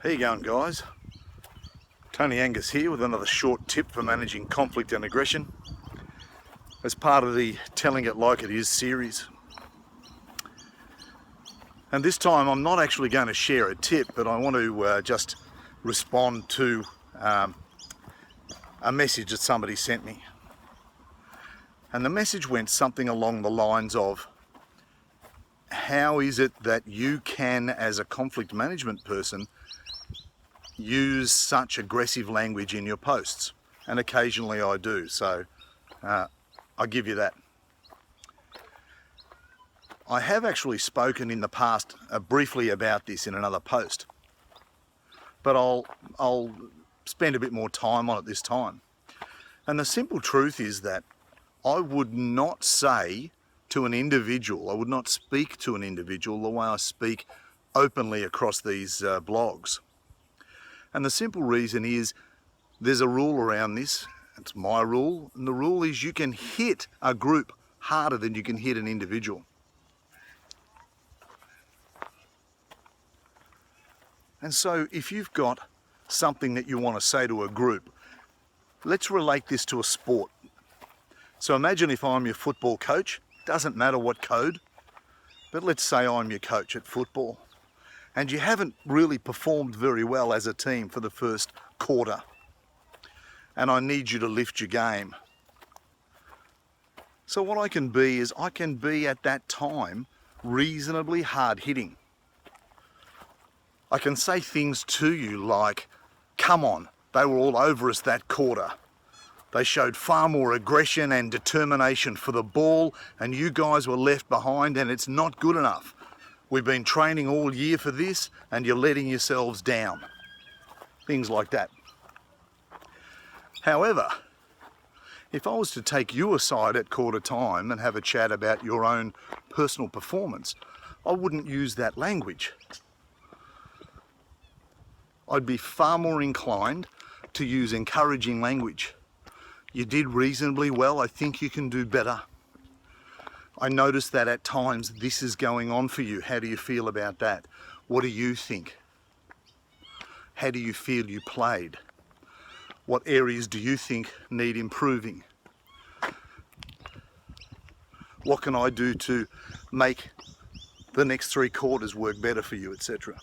How you going, guys? Tony Angus here with another short tip for managing conflict and aggression as part of the Telling It Like It Is series. And this time I'm not actually going to share a tip, but I want to just respond to a message that somebody sent me. And the message went something along the lines of, how is it that you can, as a conflict management person, use such aggressive language in your posts? And occasionally I do, so I'll give you that. I have actually spoken in the past briefly about this in another post, but I'll spend a bit more time on it this time. And the simple truth is that I would not say to an individual, I would not speak to an individual the way I speak openly across these blogs. And the simple reason is there's a rule around this. It's my rule, and the rule is you can hit a group harder than you can hit an individual. And so if you've got something that you want to say to a group, let's relate this to a sport. So imagine if I'm your football coach, doesn't matter what code, but let's say I'm your coach at football, and you haven't really performed very well as a team for the first quarter, and I need you to lift your game. So what I can be is I can be at that time reasonably hard hitting. I can say things to you like, come on, they were all over us that quarter. They showed far more aggression and determination for the ball, and you guys were left behind, and it's not good enough. We've been training all year for this, and you're letting yourselves down. Things like that. However, if I was to take you aside at quarter time and have a chat about your own personal performance, I wouldn't use that language. I'd be far more inclined to use encouraging language. You did reasonably well, I think you can do better. I notice that at times this is going on for you. How do you feel about that? What do you think? How do you feel you played? What areas do you think need improving? What can I do to make the next 3 quarters work better for you, etc.?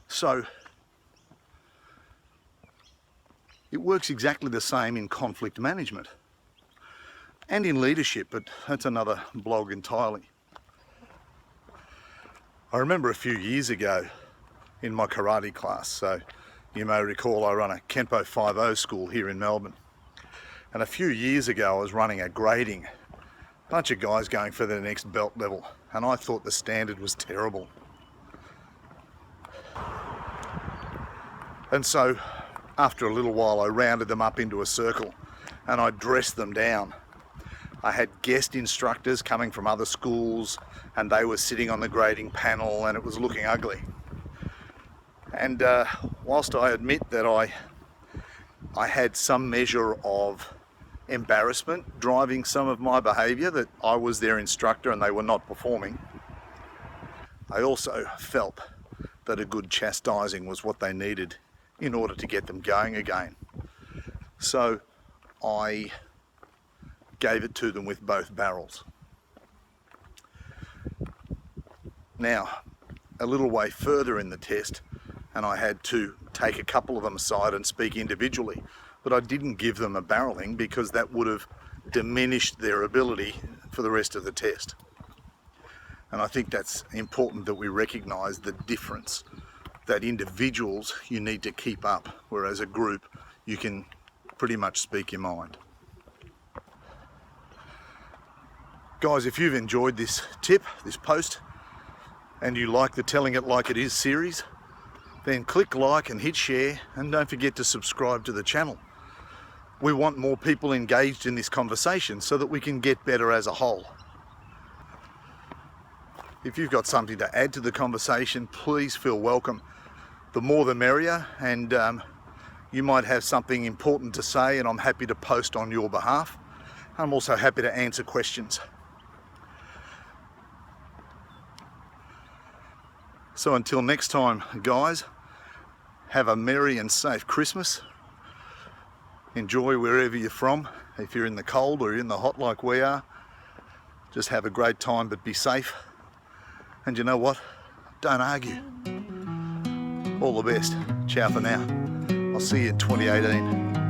So it works exactly the same in conflict management and in leadership, but that's another blog entirely. I remember a few years ago in my karate class, so you may recall I run a Kenpo 5.0 school here in Melbourne, and a few years ago I was running a grading, a bunch of guys going for their next belt level, and I thought the standard was terrible. And so after a little while I rounded them up into a circle and I dressed them down. I had guest instructors coming from other schools, and they were sitting on the grading panel, and it was looking ugly. And whilst I admit that I had some measure of embarrassment driving some of my behaviour, that I was their instructor and they were not performing, I also felt that a good chastising was what they needed in order to get them going again. So I gave it to them with both barrels. Now, a little way further in the test, and I had to take a couple of them aside and speak individually, but I didn't give them a barreling because that would have diminished their ability for the rest of the test. And I think that's important, that we recognise the difference, that individuals you need to keep up, whereas a group you can pretty much speak your mind. Guys, if you've enjoyed this tip, this post, and you like the Telling It Like It Is series, then click like and hit share, and don't forget to subscribe to the channel. We want more people engaged in this conversation so that we can get better as a whole. If you've got something to add to the conversation, please feel welcome. The more the merrier, and you might have something important to say, and I'm happy to post on your behalf. I'm also happy to answer questions. So until next time, guys, have a merry and safe Christmas. Enjoy wherever you're from. If you're in the cold or in the hot like we are, just have a great time, but be safe. And you know what? Don't argue. All the best. Ciao for now. I'll see you in 2018.